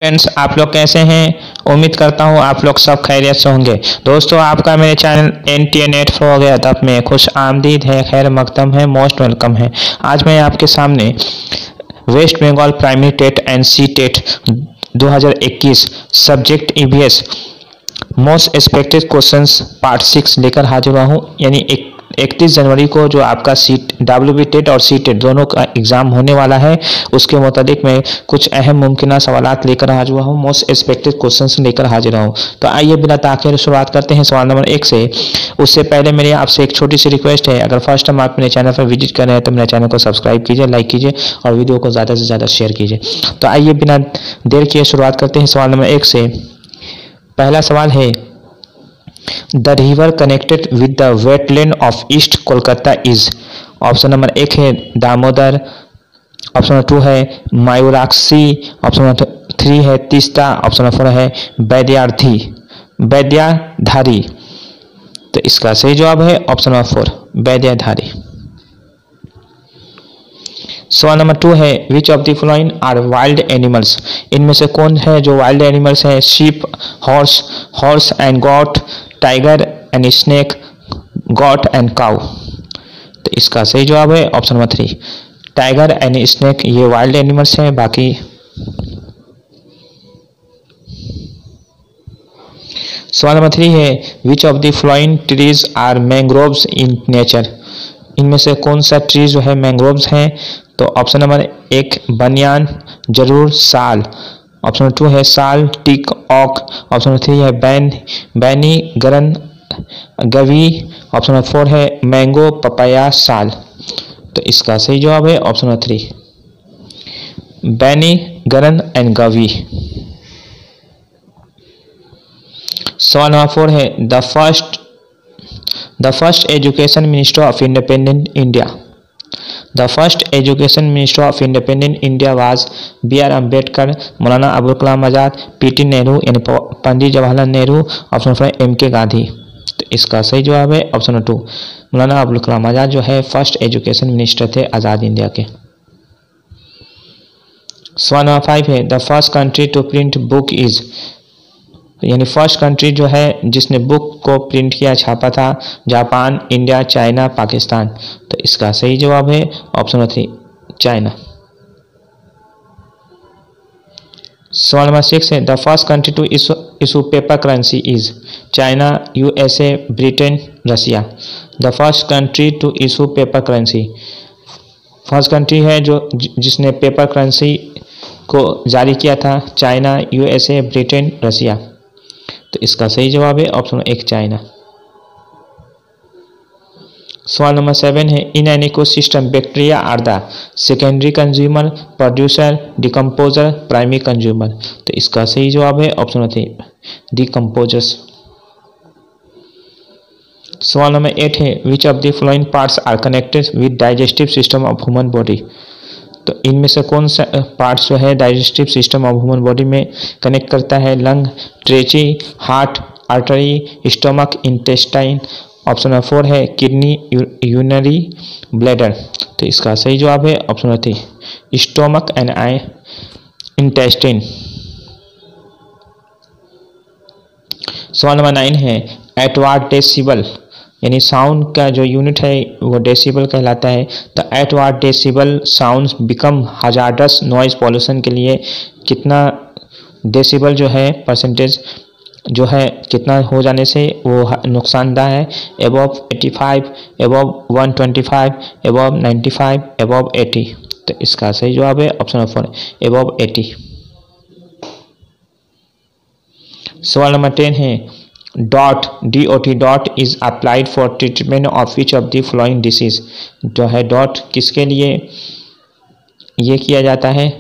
Friends, आप लोग कैसे हैं। उम्मीद करता हूँ आप लोग सब खैरियत से होंगे। दोस्तों, आपका मेरे चैनल NTA नेट फ्लो हो गया तब में खुश आमदीद है, खैर मकदम है, मोस्ट वेलकम है। आज मैं आपके सामने West Bengal primary TET and C TET 2021 subject EVS most expected questions part 6 लेकर हाजिर हुआ हूँ। यानी 31 जनवरी को जो आपका WB टेट और सी टेट दोनों का एग्जाम होने वाला है, उसके मुताबिक मैं कुछ अहम मुमकिन सवालात लेकर हाजिर हुआ हूँ, मोस्ट एक्सपेक्टेड क्वेश्चंस लेकर हाजिर हूँ। तो आइए बिना ताख़ीर शुरुआत करते हैं सवाल नंबर 1 से। उससे पहले मेरी आपसे एक छोटी सी रिक्वेस्ट है, अगर फर्स्ट टाइम आप मेरे चैनल पर विजिट कर रहे हैं तो मेरे चैनल को सब्सक्राइब कीजिए, लाइक कीजिए और वीडियो को ज़्यादा से ज़्यादा शेयर कीजिए। तो आइए बिना देर किए शुरुआत करते हैं सवाल नंबर 1 से। पहला सवाल है, the river connected with the wetland of east Kolkata is. Option number 1 है दामोदर, ऑप्शन नंबर 2 है मयूराक्षी, ऑप्शन नंबर 3 है तीस्ता, ऑप्शन नंबर 4 है वैद्याधारी। तो इसका सही जवाब है ऑप्शन नंबर 4 वैद्याधारी। सवाल नंबर 2 है, which of the following are wild animals. इनमें से कौन है जो वाइल्ड एनिमल्स है। Sheep, horse and goat, tiger and snake, goat and cow. तो इसका सही जवाब है option number 3 tiger and snake, ये वाइल्ड एनिमल्स हैं। बाकी सवाल नंबर 3 है, which of the following trees are mangroves in nature. इनमें से कौन सा ट्री जो है मैंग्रोव्स हैं। तो ऑप्शन नंबर 1 बनियान, जरूर, साल, ऑप्शन नंबर 2 है साल, टीक, ऑक, ऑप्शन नंबर 3 है बैनी, गरन, गवी, ऑप्शन नंबर 4 है मैंगो, पपाया, साल। तो इसका सही जवाब है ऑप्शन नंबर 3 बैनी, गरन एंड गवी। सवाल नंबर 4 है, the first education minister of independent India. The first education minister of independent India was B.R. Ambedkar, Maulana Abul Kalam Azad, P.T. Nehru यानी Pandit Jawaharlal Nehru, option number 4 M.K. Gandhi. तो इसका सही जवाब है ऑप्शन नंबर 2 मौलाना अबुल कलाम आज़ाद जो है फर्स्ट एजुकेशन मिनिस्टर थे आज़ाद इंडिया के। सवाल नंबर 5 है, the first country to print book is. यानी फर्स्ट कंट्री जो है जिसने बुक को प्रिंट किया, छापा था, जापान, इंडिया, चाइना, पाकिस्तान। तो इसका सही जवाब है ऑप्शन नंबर 3 चाइना। सवाल नंबर 6 है, the first country to issue paper currency is. China, USA, Britain, Russia. The first country to issue paper currency, first country है जो जिसने पेपर करेंसी को जारी किया था, चाइना, USA, ब्रिटेन, रसिया। तो इसका सही जवाब है ऑप्शन 1 चाइना। सवाल नंबर 7 है, in an ecosystem bacteria are the secondary consumer, producer, decomposer, primary consumer. तो इसका सही जवाब है ऑप्शन नंबर 3 डिकम्पोजर्स। सवाल नंबर 8 है, which of the following parts are connected with digestive system of human body. तो इनमें से कौन सा पार्ट्स जो है digestive system of human body में कनेक्ट करता है। Lung, trachea, heart, artery, stomach, intestine, option number 4 है किडनी, यूरिनरी ब्लैडर। तो इसका सही जवाब है option number 3 stomach and intestine. सवाल नंबर 9 है, एट व्हाट डेसिबल, यानी साउंड का जो यूनिट है वो डेसिबल कहलाता है। तो at what decibel sounds become hazardous noise pollution के लिए कितना डेसिबल जो है परसेंटेज जो है कितना हो जाने से वो नुकसानदायक है। Above 85, above 125, above 95, above 80। तो इसका सही जवाब है ऑप्शन नंबर 4 एबव 80। सवाल नंबर 10 है, DOT is applied for treatment of which of the following disease. जो है डॉट किसके लिए ये किया जाता है।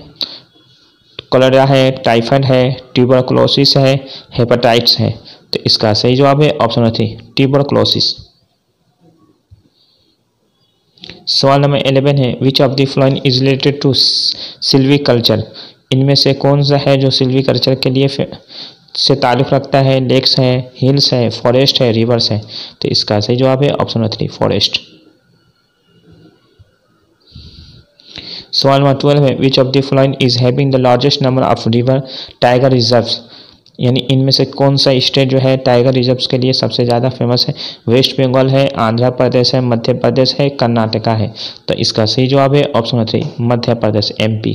कॉलेरा है, टाइफाइड है, ट्यूबरकुलोसिस है, हेपेटाइटिस है। तो इसका सही जवाब है ऑप्शन नंबर 3 ट्यूबरकुलोसिस। सवाल नंबर 11 है, which of the following is related to silviculture. इनमें से कौन सा है जो सिल्वीकल्चर के लिए से ताल्लुक़ रखता है। लेक्स है, हिल्स है, फॉरेस्ट है, रिवर्स है। तो इसका सही जवाब है ऑप्शन नंबर 3 फॉरेस्ट। सवाल नंबर 12 है which of the following is having the largest number of river tiger reserves, यानी इनमें से कौन सा स्टेट जो है टाइगर रिजर्व्स के लिए सबसे ज़्यादा फेमस है। वेस्ट बंगाल है, आंध्र प्रदेश है, मध्य प्रदेश है, कर्नाटका है। तो इसका सही जवाब है option number 3 Madhya Pradesh MP।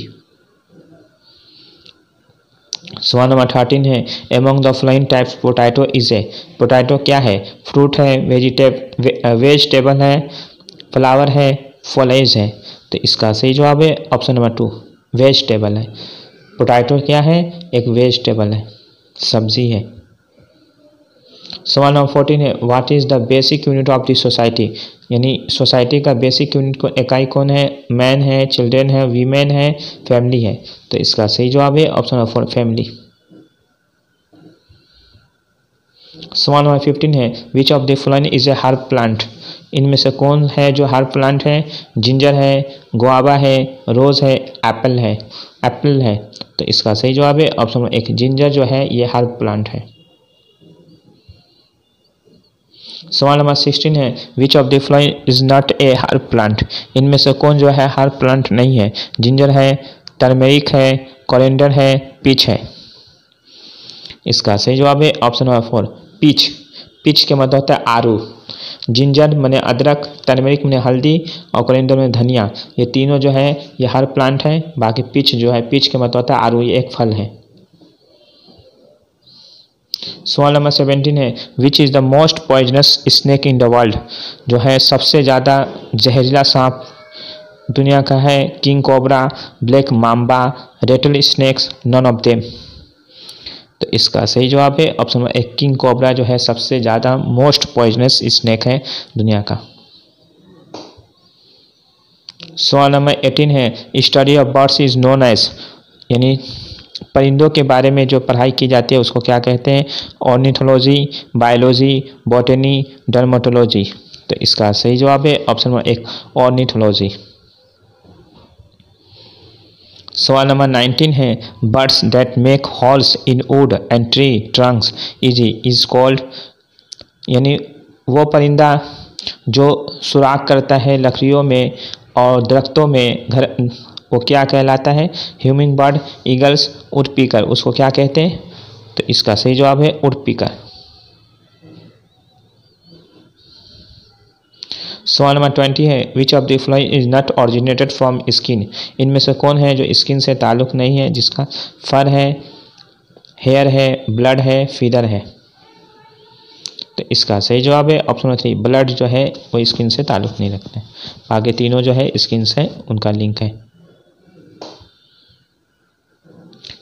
सवाल नंबर 13 है among the flying types potato is a, potato क्या है, फ्रूट है, वेजिटेबल है, फ्लावर है, फॉलेज है। तो इसका सही जवाब है ऑप्शन नंबर 2 वेजिटेबल है। पोटैटो क्या है, एक वेजिटेबल है, सब्जी है। सवाल नंबर 14 है what is the basic unit of the society, यानी सोसाइटी का बेसिक यूनिट को इकाई कौन है, मैन है, चिल्ड्रेन है, वीमेन है, फैमिली है। तो इसका सही जवाब है ऑप्शन नंबर 4 फैमिली। सवाल नंबर 15 है which of the following is a herb plant, इनमें से कौन है जो हर्ब प्लांट है, जिंजर है, गुआवा है, रोज है, एप्पल है। तो इसका सही जवाब है ऑप्शन नंबर 1 जिंजर जो है ये हर्ब प्लांट है। सवाल नंबर 16 है which of the following is not a herb plant, इनमें से कौन जो है हर्ब प्लांट नहीं है, जिंजर है, टर्मेरिक है, कोरिएंडर है, पीच है। इसका सही जवाब है ऑप्शन नंबर 4 पीच के मतलब होता है आरू। जिंजर माने अदरक, टर्मेरिक माने हल्दी और कोरिएंडर माने धनिया, ये तीनों जो है ये हर्ब प्लांट है। बाकी पीच जो है पीच के मतलब होता है आरू, ये एक फल है। सवाल नंबर 17 है which is the most poisonous snake in the world, जो है सबसे ज़्यादा जहरीला सांप दुनिया का है, king cobra, black mamba, rattle snakes, none of them. तो इसका सही जवाब है ऑप्शन नंबर 1 किंग कोबरा जो है सबसे ज़्यादा मोस्ट पॉइजनस स्नेक है दुनिया का। सवाल नंबर 18 है study of birds is known as, यानी परिंदों के बारे में जो पढ़ाई की जाती है उसको क्या कहते हैं, ऑर्निथोलॉजी, बायोलॉजी, बॉटनी, डर्मेटोलॉजी। तो इसका सही जवाब है ऑप्शन नंबर 1 ऑर्निथोलॉजी। सवाल नंबर 19 है birds that make halls in would and tree Trunks is called, यानी वो परिंदा जो सुराख करता है लकड़ियों में और दरख्तों में घर, वो क्या कहलाता है, ह्यूमिंग बर्ड, ईगल्स, वुडपीकर, उसको क्या कहते हैं। तो इसका सही जवाब है वुडपीकर। सवाल नंबर 20 है which of the following is not originated from skin, इनमें से कौन है जो स्किन से ताल्लुक़ नहीं है, जिसका फर है, हेयर है, ब्लड है, फीदर है। तो इसका सही जवाब है ऑप्शन नंबर 3 ब्लड जो है वो स्किन से ताल्लुक़ नहीं रखते, आगे तीनों जो है स्किन से उनका लिंक है।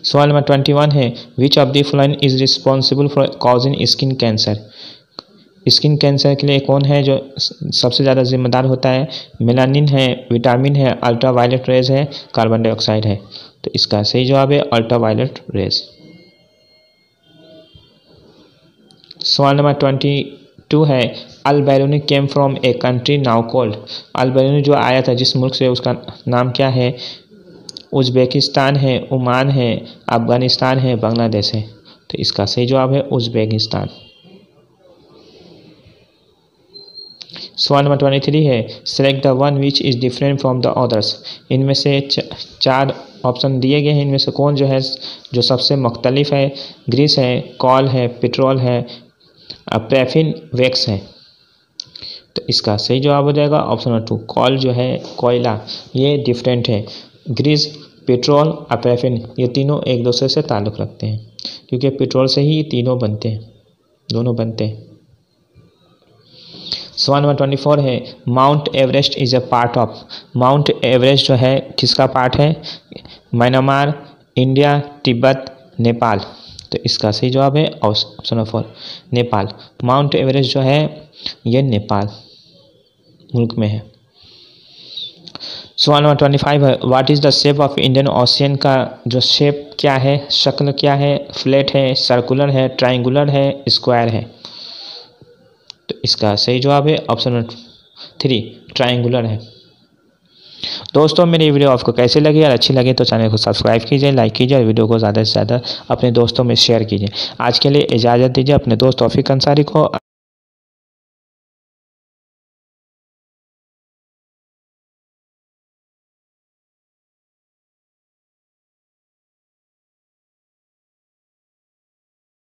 सवाल नंबर 21 है which of the following is responsible for causing skin cancer, skin cancer के लिए कौन है जो सबसे ज़्यादा जिम्मेदार होता है, मेलानिन है, विटामिन है, अल्ट्रावायलेट रेज है, कार्बन डाइऑक्साइड है। तो इसका सही जवाब है अल्ट्रावायलेट रेज। सवाल नंबर 22 है Al Biruni came from a country now called, Al Biruni जो आया था जिस मुल्क से उसका नाम क्या है, उज़्बेकिस्तान है, ओमान है, अफगानिस्तान है, बांग्लादेश है। तो इसका सही जवाब है उज़्बेकिस्तान। सवाल नंबर 23 है select the one which is different from the others, इनमें से 4 ऑप्शन दिए गए हैं, इनमें से कौन जो है जो सबसे मुख्तलिफ है, ग्रीस है, कॉल है, पेट्रोल है, पैराफिन, वैक्स है। तो इसका सही जवाब हो जाएगा ऑप्शन नंबर 2 कॉल जो है कोयला, ये डिफरेंट है। ग्रीस, पेट्रोल और पैराफिन ये तीनों एक दूसरे से ताल्लुक़ रखते हैं क्योंकि पेट्रोल से ही तीनों बनते हैं, दोनों बनते हैं। सवाल नंबर 24 है mount Everest is a part of, mount Everest जो है किसका पार्ट है, म्यांमार, इंडिया, तिब्बत, नेपाल। तो इसका सही जवाब है option number 4 Nepal. Mount Everest जो है ये नेपाल मुल्क में है। सवाल नंबर 25 है what is the shape of Indian ocean, का जो शेप क्या है, शक्ल क्या है, फ्लैट है, सर्कुलर है, ट्रायंगुलर है, स्क्वायर है। तो इसका सही जवाब है ऑप्शन नंबर 3 ट्रायंगुलर है। दोस्तों मेरी वीडियो आपको कैसी लगी, अगर अच्छी लगे तो चैनल को सब्सक्राइब कीजिए, लाइक कीजिए और वीडियो को ज़्यादा से ज़्यादा अपने दोस्तों में शेयर कीजिए। आज के लिए इजाज़त दीजिए अपने दोस्त तौफीक अंसारी को।